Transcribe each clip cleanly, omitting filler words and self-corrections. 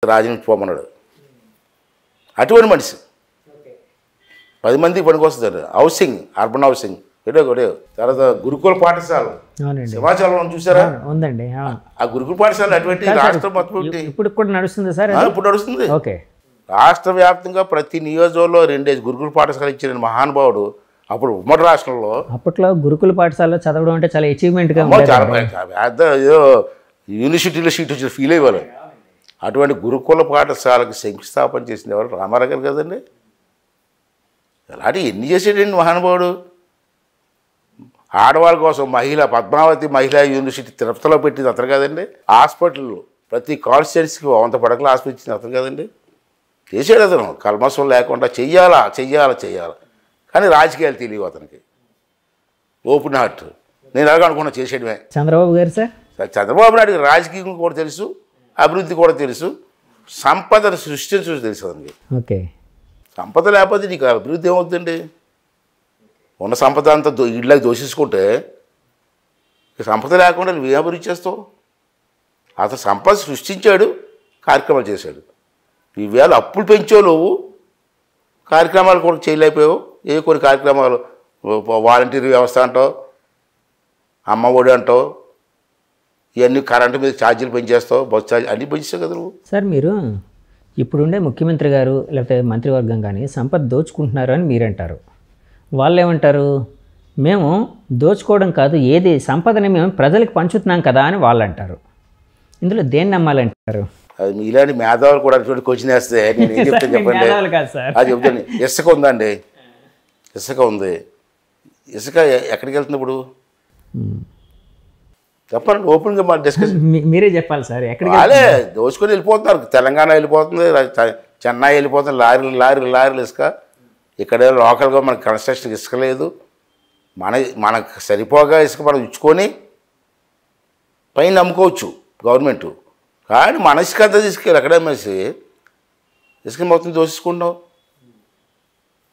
రాజీనామా పోమన్నాడు. అటువంటి మనిషి 10 మందికి పనికొస్తుంది. హౌసింగ్, అర్బన్ హౌసింగ్ ఒకటే. తర్వాత గురుకుల పాఠశాల సింహాచలం చూసారా? ఉందండి. ఆ గురుకుల పాఠశాల అటువంటి రాష్ట్రం మొత్తం ఇప్పుడు కూడా నడుస్తుంది సార్. ఇప్పుడు నడుస్తుంది. ఓకే. రాష్ట్ర వ్యాప్తంగా ప్రతి నియోజకవర్గంలో 2 గురుకుల పాఠశాల ఇచ్చిన మహానుభావుడు. అప్పుడు ఉమ్మడి రాష్ట్రంలో అప్పట్లో గురుకుల పాఠశాలలో చదవడం అంటే చాలా అచీవ్మెంట్గా పెద్ద ఏదో యూనివర్సిటీలో సీట్ వచ్చిన ఫీల్ అయ్యేవాళ్ళు. అటువంటి గురుకుల పాఠశాలకు శంకుస్థాపన చేసిన ఎవరు? రామారావు గారు కదండి. అలాంటి ఎన్ని చేసాడండి మహానుభావుడు. ఆడవాళ్ళ కోసం పద్మావతి మహిళా యూనివర్సిటీ తిరుపతిలో పెట్టింది అతను కదండి. హాస్పిటల్ ప్రతి కాన్స్టిట్యున్సీకి 100 పడకల హాస్పిటల్ ఇచ్చింది అతను కదండి. చేసాడు అతను కల్మసం లేకుండా. చెయ్యాలా కానీ రాజకీయాలు తెలియవు అతనికి. Open heart. నేను అలాగ అనుకున్నా చేసేయడమే. చంద్రబాబు గారు సార్, చంద్రబాబు నాయుడు రాజకీయం కూడా తెలుసు, అభివృద్ధి కూడా తెలుసు, సంపదను సృష్టించడం తెలుసు అతనికి. ఓకే. సంపద లేకపోతే నీకు అభివృద్ధి ఏమవుతుందండి? ఉన్న సంపద అంతా ఇళ్ళకి దోషించుకుంటే సంపద లేకుండా నువ్వు ఏ అభివృద్ధి చేస్తావు? అతను సంపద సృష్టించాడు, కార్యక్రమాలు చేశాడు. ఈవేళ అప్పులు పెంచావు నువ్వు, కార్యక్రమాలు కూడా చేయలేకపోయావు. కొన్ని కార్యక్రమాలు వాలంటీర్ వ్యవస్థ అంటావు, అమ్మ ఒడి అంటావు, ఇవన్నీ కరెంటు మీద ఛార్జీలు పెంచేస్తావు, బస్సు ఛార్జీ అన్నీ పెంచావు కదా నువ్వు. సార్ మీరు ఇప్పుడుండే ముఖ్యమంత్రి గారు లేకపోతే మంత్రివర్గం కానీ సంపద దోచుకుంటున్నారు అని మీరంటారు. వాళ్ళు ఏమంటారు? మేము దోచుకోవడం కాదు, ఏది సంపదని మేము ప్రజలకు పంచుతున్నాం కదా అని వాళ్ళు అంటారు. ఇందులో దేన్ని నమ్మాలంటారు? అది ఇలాంటి మేధావులు కూడా అటువంటి క్వశ్చన్ వేస్తే నేను ఏం చెప్తాను చెప్పండి. అది చెప్తాను. ఇసుక ఉందండి, ఇసుక ఉంది. ఇసుక ఎక్కడికి వెళ్తుంది ఇప్పుడు చెప్పండి. ఓపెన్గా మా డిస్కషన్ మీరే చెప్పాలి సార్. ఎక్కడికి వాళ్ళే దోచుకొని వెళ్ళిపోతున్నారు. తెలంగాణ వెళ్ళిపోతుంది, చెన్నై వెళ్ళిపోతుంది, లారీలు ఇసుక. ఇక్కడ లోకల్గా మనకి కన్స్ట్రక్షన్ ఇసుక లేదు. మనకు సరిపోగా ఇసుక మనం ఇచ్చుకొని పైన నమ్ముకోవచ్చు గవర్నమెంట్. కానీ మన ఇసుక అంతా తీసుకెళ్ళి ఎక్కడే మనిషి ఇసుక మొత్తం దోషించుకుంటాం.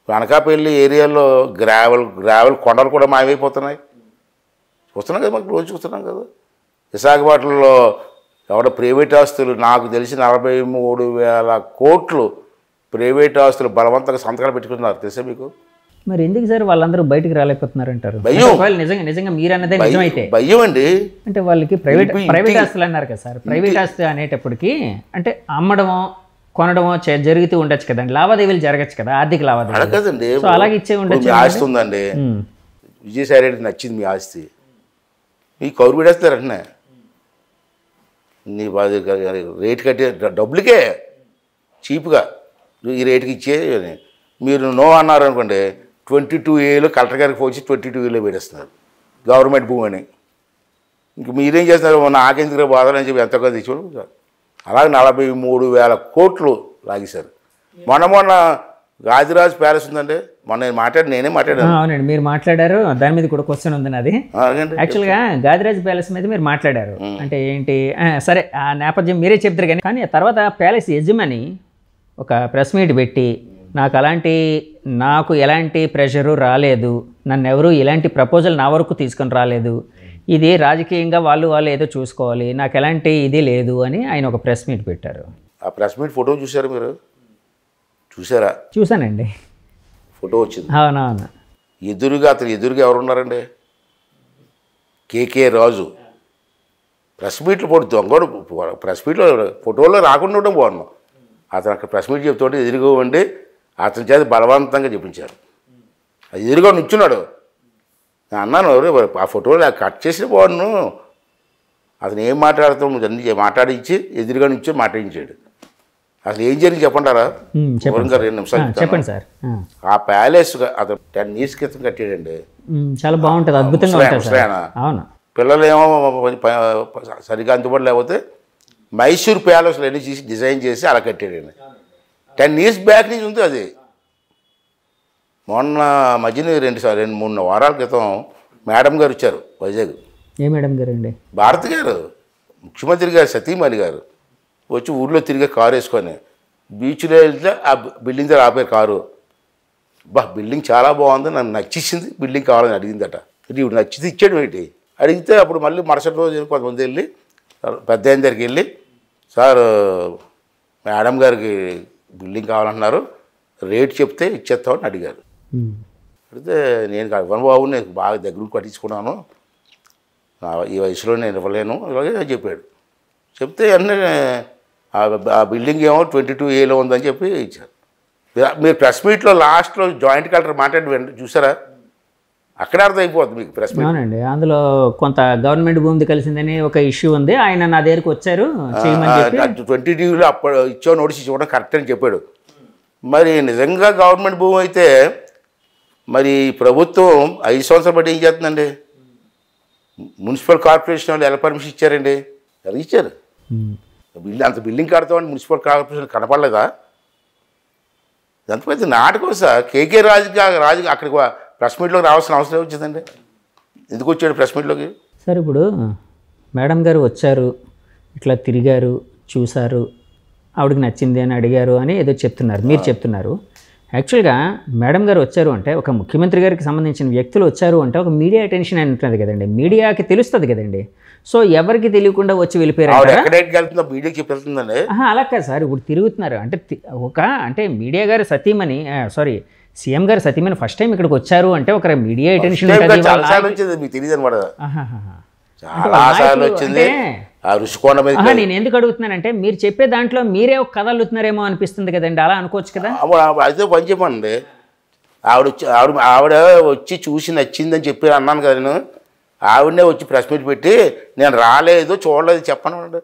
అనకాపల్లి ఏరియాలో గ్రావెల్ కొండలు కూడా మాయమైపోతున్నాయి. చూస్తున్నాం కదా, మాకు రోజు చూస్తున్నాం కదా. విశాఖపట్నంలో ప్రైవేట్ ఆస్తులు నాకు తెలిసి 43,000 కోట్లు ప్రైవేట్ ఆస్తులు బలవంతంగా సంతకాలు పెట్టుకున్నారు తెలుసా మీకు? మరి ఎందుకు సార్ వాళ్ళందరూ బయటికి రాలేకపోతున్నారంటారు? నిజంగా మీరు అన్నదే నిజమైతే భయం అండి. అంటే వాళ్ళకి ప్రైవేట్ ఆస్తులు అన్నారు కదా సార్. ప్రైవేట్ ఆస్తి అనేటప్పటికి అంటే అమ్మడమో కొనడమో జరుగుతూ ఉండొచ్చు కదండి, లావాదేవీలు జరగచ్చు కదా, ఆర్థిక లావాదేవీలు కదండి. సో అలాగే ఇచ్చే ఉండొచ్చు. ఆస్తి ఉందండి, విజయసాయి రెడ్డికి నచ్చింది మీ ఆస్తి, మీ కౌరు పెట్టేస్తారు అంటనే. నీ రేటు కట్టే డబ్బులకే చీప్గా ఈ రేటుకి ఇచ్చే మీరు నో అన్నారు అనుకోండి, 22A కలెక్టర్ గారికి పోయి 22A పెట్టేస్తున్నారు గవర్నమెంట్ భూమి అని. ఇంక మీరేం చేస్తున్నారు? నాకెందుకు బాధలని చెప్పి ఎంతగా తెచ్చుకోండి. అలాగే 43,000 కోట్లు లాగేశారు. మొన్న గాదిరాజ్ ప్యాలెస్ ఉందండి, నేనే మాట్లాడాను. అవునండి, మీరు మాట్లాడారు. దాని మీద కూడా క్వశ్చన్ ఉంది నాది. యాక్చువల్గా గాదిరాజ్ ప్యాలెస్ మీద మీరు మాట్లాడారు. అంటే ఏంటి? సరే, ఆ నేపథ్యం మీరే చెప్తారు. కానీ ఆ తర్వాత ప్యాలెస్ యజమాని ఒక ప్రెస్ మీట్ పెట్టి నాకు ఎలాంటి ప్రెషరు రాలేదు, నన్ను ఎవరు ఇలాంటి ప్రపోజల్ నా వరకు తీసుకొని రాలేదు, ఇది రాజకీయంగా వాళ్ళు ఏదో చూసుకోవాలి, నాకు ఎలాంటి ఇది లేదు అని ఆయన ఒక ప్రెస్ మీట్ పెట్టారు. ఆ ప్రెస్ మీట్ ఫోటో చూసారా మీరు? చూసారా? చూసానండి. ఫోటో వచ్చింది. అవునవును. అతను ఎదురుగా ఎవరున్నారండి? కేకే రాజు. ప్రెస్ మీట్లు పోటీ దొంగడు. ప్రెస్ మీట్లో ఫోటోలో రాకుండా ఉండడం బాగున్నాం. అతను అక్కడ ప్రెస్ మీట్ చెప్తుంటే ఎదురుగా ఉండి అతని చేత బలవంతంగా చెప్పించారు. అది ఎదురుగా నుంచున్నాడు. నేను అన్నాను, ఆ ఫోటోలో కట్ చేసిన బాగున్నాను. అతను ఏం మాట్లాడుతాం అన్నీ మాట్లాడించి ఎదురుగా నుంచి మాట్లాడించాడు. అసలు ఏం జరిగింది చెప్పంటారా? 2 నిమిషాలు చెప్పండి సార్. ఆ ప్యాలెస్ అతను 10 years క్రితం కట్టాడండి. చాలా బాగుంటుంది, అద్భుతంగా ఉంటుంది. అవును. పిల్లలు ఏమో సరిగ్గా అందుబాటు లేకపోతే మైసూర్ ప్యాలెస్లో అన్ని చేసి డిజైన్ చేసి అలా కట్టాడండి. 10 years బ్యాక్ నుంచి ఉంది అది. మొన్న మధ్యన 2-3 వారాల క్రితం మేడం గారు వచ్చారు వైజాగ్. ఏ మేడం గారు అండి? భారతి గారు, ముఖ్యమంత్రి గారు సతీమణి గారు వచ్చి ఊళ్ళో తిరిగే కారు వేసుకొని బీచ్లో వెళ్తే ఆ బిల్డింగ్ దగ్గర ఆపే కారు. బిల్డింగ్ చాలా బాగుంది, నన్ను నచ్చేసింది, బిల్డింగ్ కావాలని అడిగిందట. ఇప్పుడు నచ్చితే ఇచ్చాడు ఏంటి? అడిగితే అప్పుడు మళ్ళీ మరుసటి రోజు కొంతమంది వెళ్ళి పెద్ద ఆయన దగ్గరికి వెళ్ళి, సార్ మేడం గారికి బిల్డింగ్ కావాలంటున్నారు, రేట్ చెప్తే ఇచ్చేస్తామని అడిగారు. అడిగితే నేను ఇవ్వను బాబు, నేను బాగా దగ్గర కట్టించుకున్నాను, ఈ వయసులో నేను ఇవ్వలేను ఇలాగే చెప్పాడు. చెప్తే అన్నీ ఆ బిల్డింగ్ ఏమో 22A ఉందని చెప్పి ఇచ్చారు. మీరు ప్రెస్ మీట్లో లాస్ట్లో జాయింట్ కలెక్టర్ మాట్లాడి చూసారా? అక్కడే అర్థమైపోతుంది మీకు ప్రెస్ మీట్. అవునండి, అందులో కొంత గవర్నమెంట్ భూమి కలిసిందని ఒక ఇష్యూ ఉంది. ఆయన నా దగ్గరికి వచ్చారు చేయమని చెప్పి 22లో అప్పుడు ఇచ్చో నోటీస్ ఇవ్వడం కరెక్ట్ అని చెప్పాడు. మరి నిజంగా గవర్నమెంట్ భూమి అయితే మరి ప్రభుత్వం 5 సంవత్సరాలు బట్టి ఏం చేస్తుందండి? మున్సిపల్ కార్పొరేషన్ వాళ్ళు ఎలా పర్మిషన్ ఇచ్చారండి? ఎలా ఇచ్చారు? అంత బిల్డింగ్ కడతామని మున్సిపల్ కార్పొరేషన్ కనపడలేదా? దాంతో నాటకం సార్. కేకే రాజు అక్కడికి ప్రెస్ మీట్లోకి రావాల్సిన అవసరం వచ్చిందండి. ఎందుకు వచ్చాడు ప్రెస్ మీట్లోకి? సార్ ఇప్పుడు మేడం గారు వచ్చారు, ఇట్లా తిరిగారు, చూశారు, ఆవిడకి నచ్చింది అని అడిగారు అని ఏదో చెప్తున్నారు, మీరు చెప్తున్నారు. యాక్చువల్గా మేడం గారు వచ్చారు అంటే, ఒక ముఖ్యమంత్రి గారికి సంబంధించిన వ్యక్తులు వచ్చారు అంటే ఒక మీడియా అటెన్షన్ అని ఉంటుంది కదండి, మీడియాకి తెలుస్తుంది కదండి. సో ఎవరికి తెలియకుండా వచ్చి వెళ్ళిపోయారు. అలా కాదు సార్, ఇప్పుడు తిరుగుతున్నారు అంటే అంటే మీడియా గారు సతీమణి సీఎం గారు సతీమణి ఫస్ట్ టైం ఇక్కడికి వచ్చారు అంటే ఒక మీడియా అటెన్షన్ నేను ఎందుకు అడుగుతున్నానంటే, మీరు చెప్పే దాంట్లో మీరే ఒక కథ అల్లుతున్నారేమో అనిపిస్తుంది కదండి, అలా అనుకోవచ్చు కదా. అయితే పని చెప్పండి, ఆవిడ వచ్చి చూసి నచ్చిందని చెప్పి అన్నాను కదా నేను. ఆవిడనే వచ్చి ప్రెస్ మీట్ పెట్టి నేను రాలేదు చూడలేదు చెప్పనండి.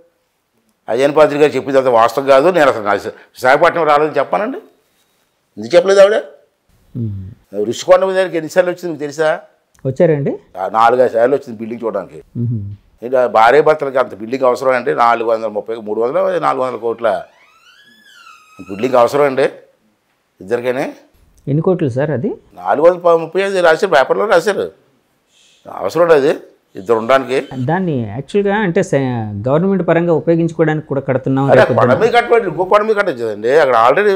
అజయన్ పాత్రి గారు చెప్పింది అంత వాస్తవం కాదు, నేను అసలు విశాఖపట్నం రాలేదని చెప్పానండి. ఎందుకు చెప్పలేదు ఆవిడ? రుషికొండ మీద ఎన్నిసార్లు వచ్చింది మీకు తెలుసా? వచ్చారండి 4-5 సార్లు వచ్చింది బిల్డింగ్ చూడడానికి. భార్య భర్తలకి అంత బిల్డింగ్ అవసరం అంటే 430 300 400 కోట్ల బిల్డింగ్ అవసరం అండి ఇద్దరికైనా. ఎన్ని కోట్లు సార్? అది 435 రాశారు, పేపర్లో రాశారు. అవసరం అది ఇద్దరు ఉండడానికి. దాన్ని యాక్చువల్గా అంటే గవర్నమెంట్ పరంగా ఉపయోగించుకోవడానికి కూడా కడుతున్నాం. కొండ మీద కట్టబెట్టి ఇంకో కొండ మీద కట్టచ్చేదండి, అక్కడ ఆల్రెడీ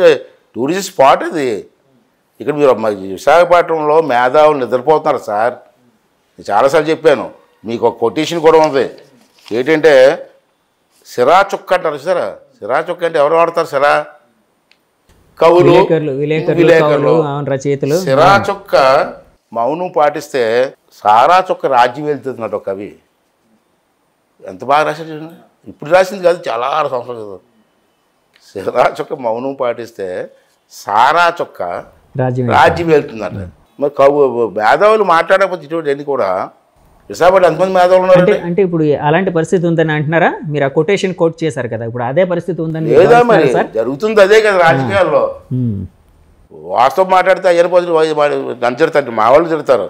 టూరిస్ట్ స్పాట్ అది. ఇక్కడ మీరు విశాఖపట్నంలో మేధావులు నిద్రపోతున్నారు సార్. నేను చాలాసార్లు చెప్పాను, మీకు ఒక కొటేషన్ కూడా ఉంది. ఏంటంటే సిరా చుక్క అంటారు. సిరా చుక్క అంటే ఎవరు వాడతారు? సిరా కవులు, విలేకరులు, రచయితలు. సిరా చుక్క మౌనం పాటిస్తే సారా చుక్క రాజ్యం వెళ్తున్నట్టు ఒక కవి. ఎంత బాగా రాశాడు చూడండి. ఇప్పుడు రాసింది కాదు, చాలా సంవత్సరాలు కదా. సిరా చుక్క మౌనం పాటిస్తే సారా చుక్క రాజ్యం వెళ్తుందంట. మరి మేధావులు మాట్లాడకపోతే ఇటువంటి అన్ని కూడా విశాఖపట్నం ఎంతమంది మేధావులు ఉన్నారు అంటే ఇప్పుడు అలాంటి పరిస్థితి ఉందని అంటున్నారా? మీరు ఆ కొటేషన్ కోట్ చేశారు కదా, ఇప్పుడు అదే పరిస్థితి ఉందని లేదా? మరి జరుగుతుంది అదే కదా రాజకీయాల్లో. వాస్తవం మాట్లాడితే అయ్యని పోతే నన్ను తిడతారు, మా వాళ్ళు తిడతారు.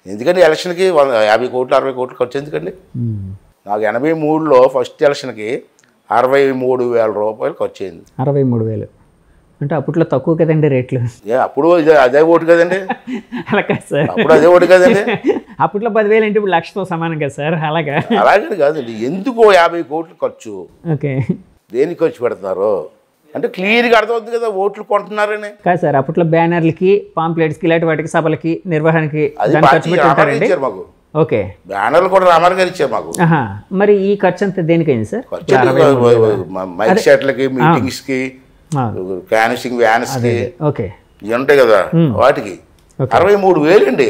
ఎందుకంటే ఎలక్షన్కి 50 కోట్లు 60 కోట్లు ఖర్చు ఎందుకండి? నాకు 83లో ఫస్ట్ ఎలక్షన్కి 63,000 రూపాయలు ఖర్చు అయింది. 63,000 అంటే అప్పట్లో తక్కువ కదండి రేట్లు. అప్పుడు అదే ఓటు కదండి. అలా కాదు సార్, అప్పుడు అదే ఓటు కదండి. అప్పట్లో 10,000 అంటే ఇప్పుడు 1,00,000తో సమానం కదా సార్. అలాగే కాదండి. ఎందుకో 50 కోట్లు ఖర్చు? ఓకే, దేనికి ఖర్చు పెడతారు అంటే క్లియర్గా అర్థమవుతుంది కదా, ఓట్లు కొంటున్నారని. కాదు సార్, అప్పట్లో బ్యానర్లకి, పాంప్లెట్స్కి, ఇలాంటి వాటికి, సభలకి, నిర్వహణకి ఇచ్చారు మాకు. ఓకే, బ్యానర్లు కూడా రామారావు గారు ఇచ్చారు మాకు. మరి ఈ ఖర్చు అంతా దేనికైంది సార్? మైక్ సెట్లకి, మీటింగ్స్కి, క్యాన్సింగ్ వ్యాన్స్కి ఇవి ఉంటాయి కదా, వాటికి 63,000 అండి.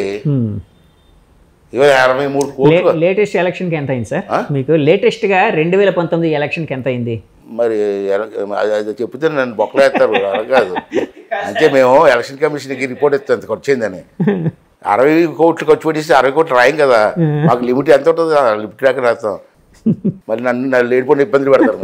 63 కోట్లు. లేటెస్ట్ ఎలక్షన్కి ఎంత అయింది సార్ మీకు? లేటెస్ట్గా 2019 ఎలక్షన్కి ఎంత అయింది? మరి అది చెప్తే నన్ను బొక్కలేస్తారు. అలా కాదు, అంటే మేము ఎలక్షన్ కమిషన్కి రిపోర్ట్ ఇస్తాం ఎంత ఖర్చు అయిందని. 60 కోట్లు ఖర్చు పెట్టేసి 60 కోట్లు రాయం కదా, మాకు లిమిట్ ఎంత ఉంటుంది? లిమిట్ రాక రాస్తాం. మరి నన్ను లేడిపోయిన ఇబ్బందులు పెడతారు.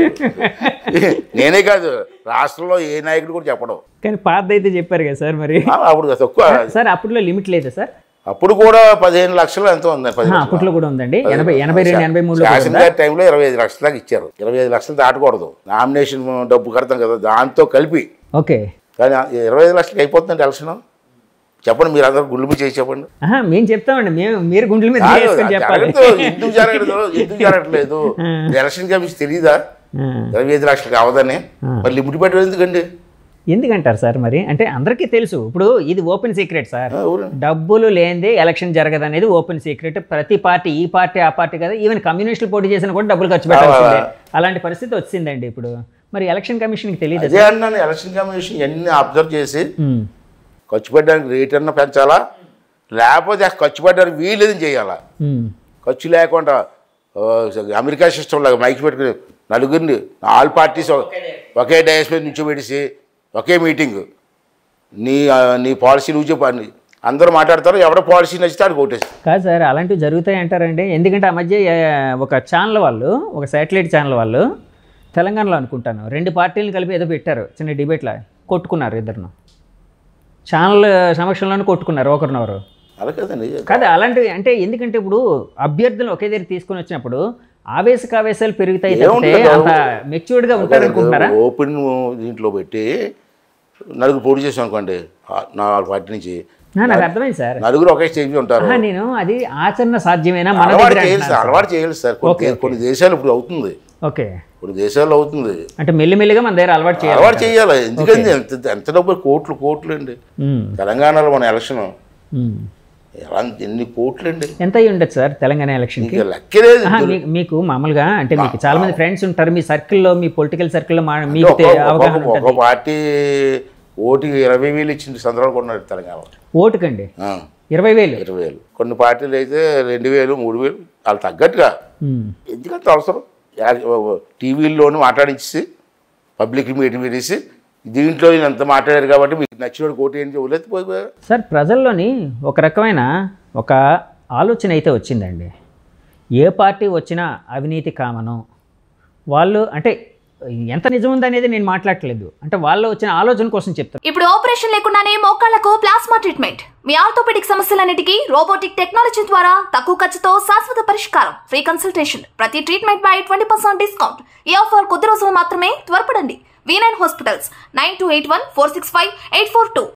నేనే కాదు, రాష్ట్రంలో ఏ నాయకుడు కూడా చెప్పడం. కానీ పాత అయితే చెప్పారు కదా సార్. మరి అప్పుడు తక్కువ సార్, అప్పట్లో లిమిట్ లేదా సార్? అప్పుడు కూడా 15 లక్షలు ఎంతో ఉంది. అప్పట్లో కూడా ఉందండి. 82-83 టైంలో 25 లక్షల దాకా ఇచ్చారు. 25 లక్షలు దాటకూడదు, నామినేషన్ డబ్బు కడతాం కదా, దాంతో కలిపి. ఓకే, కానీ 25 లక్షలకి అయిపోతుందండి ఎలక్షన్. చెప్పండి, మీరు అందరూ గుండెల మీద చేసి చెప్పండి. మేము చెప్తామండి, మీరు గుండెల మీద ఎందుకు జరగట్లేదు? ఎలక్షన్ కమిషన్ తెలీదా 25 లక్షలకి అవదని? మరి లిమిట్ పెట్టడం ఎందుకండి? ఎందుకంటారు సార్? మరి అంటే అందరికీ తెలుసు, ఇప్పుడు ఇది ఓపెన్ సీక్రెట్ సార్. డబ్బులు లేనిదే ఎలక్షన్ జరగదు అనేది ఓపెన్ సీక్రెట్. ప్రతి పార్టీ, ఈ పార్టీ ఆ పార్టీ కదా, ఈవెన్ కమ్యూనిస్టులు పోటీ చేసినా కూడా డబ్బులు ఖర్చు పెట్టాల్సిందే. అలాంటి పరిస్థితి వచ్చిందండి ఇప్పుడు. మరి ఎలక్షన్ కమిషన్కి తెలియదు. అదే అన్నాను, ఎలక్షన్ కమిషన్ ఇవన్నీ అబ్జర్వ్ చేసి ఖర్చు పెట్టడానికి రేట్ అన్నా పెంచాలా, లేకపోతే ఖర్చు పెట్టడానికి వీలేదని చేయాలా. ఖర్చు లేకుండా అమెరికా సిస్టమ్ లాగా మైక్ పెట్టుకుని నలుగురిని ఆల్ పార్టీస్ ఒకే డయాస్ మీద నుంచోబెట్టేసి ఒకే మీటింగ్, నీ పాలసీ నువ్వు చెప్పని అందరూ మాట్లాడతారు, ఎవడో పాలసీ నచ్చితే ఆడు కొట్టేసి. కాదు సార్, అలాంటివి జరుగుతాయి అంటారండి. ఎందుకంటే ఆ మధ్య ఒక ఛానల్ వాళ్ళు, ఒక శాటిలైట్ ఛానల్ వాళ్ళు తెలంగాణలో అనుకుంటాను 2 పార్టీలను కలిపి ఏదో పెట్టారు, చిన్న డిబేట్లా కొట్టుకున్నారు, ఇద్దరును ఛానల్ సమక్షంలోనే కొట్టుకున్నారు ఒకరినొకరు. అలా కదండి. కాదు అలాంటివి అంటే ఎందుకంటే ఇప్పుడు అభ్యర్థులు ఒకే దగ్గర తీసుకొని వచ్చినప్పుడు ఆవేశకావేశాలు పెరుగుతాయి, అంత మెచ్యూర్డ్గా ఉంటారు అనుకుంటున్నారా? ఓపెన్ దీంట్లో పెట్టి నలుగురు పోటీ చేసాం అనుకోండి, నా పార్టీ నుంచి నాకు అర్థమైంది సార్, నలుగురు ఒకే స్టేజ్ ఉంటారు. నేను అది ఆచరణ సాధ్యమేనా? అలవాటు చేయాలి సార్. కొన్ని దేశాలు ఇప్పుడు అవుతుంది. ఓకే, కొన్ని దేశాల్లో అవుతుంది. అంటే మెల్లిమెల్లిగా మన దగ్గర అలవాటు చేయాలి. ఎందుకంటే ఎంత డబ్బులు, కోట్లు అండి. తెలంగాణలో మన ఎలక్షన్ ఎన్ని కోట్లు అండి, ఎంత అయ్యి ఉండదు సార్ తెలంగాణ ఎలక్షన్కి? లెక్కలేదు. మీకు మామూలుగా అంటే మీకు చాలా మంది ఫ్రెండ్స్ ఉంటారు మీ సర్కిల్లో, మీ పొలిటికల్ సర్కిల్లో, మీకు అవగాహన ఒక పార్టీ ఓటుకి 20,000 ఇచ్చింది సందర్భాలు కొన్నాడు తెలంగాణ. ఓటుకండి 20,000? 20,000. కొన్ని పార్టీలు అయితే 2,000, 3,000 వాళ్ళు తగ్గట్టుగా. ఎందుకంత అవసరం? టీవీల్లోనూ మాట్లాడించి పబ్లిక్ మీటింగ్ పెట్టేసి దీంట్లో ఎంత మాట్లాడారు కాబట్టి మీకు నచ్చినోడు కోటి ఏంటి వదిలేసి పోయిపోయారు. సార్ ప్రజల్లోని ఒక రకమైన ఒక ఆలోచన అయితే వచ్చిందండి, ఏ పార్టీ వచ్చినా అవినీతి కామను వాళ్ళు, అంటే ఎంత నిజం ఉందనేది నేను మాట్లాడట్లేదు, అంటే వాళ్ళు వచ్చిన ఆలోచన కోసం చెప్తారు. ఇప్పుడు ఆపరేషన్ లేకుండానే మోకాళ్లకు ప్లాస్మా ట్రీట్మెంట్, మీ ఆర్థోపెడిక్ సమస్యలన్నిటికీ రోబోటిక్ టెక్నాలజీ ద్వారా తక్కువ ఖర్చుతో శాశ్వత పరిష్కారం, ఫ్రీ కన్సల్టేషన్, ప్రతి ట్రీట్మెంట్ పై 20% డిస్కౌంట్. ఈ ఆఫర్ కొద్ది రోజులు మాత్రమే, త్వరపడండి. V9 hospitals 9281465842.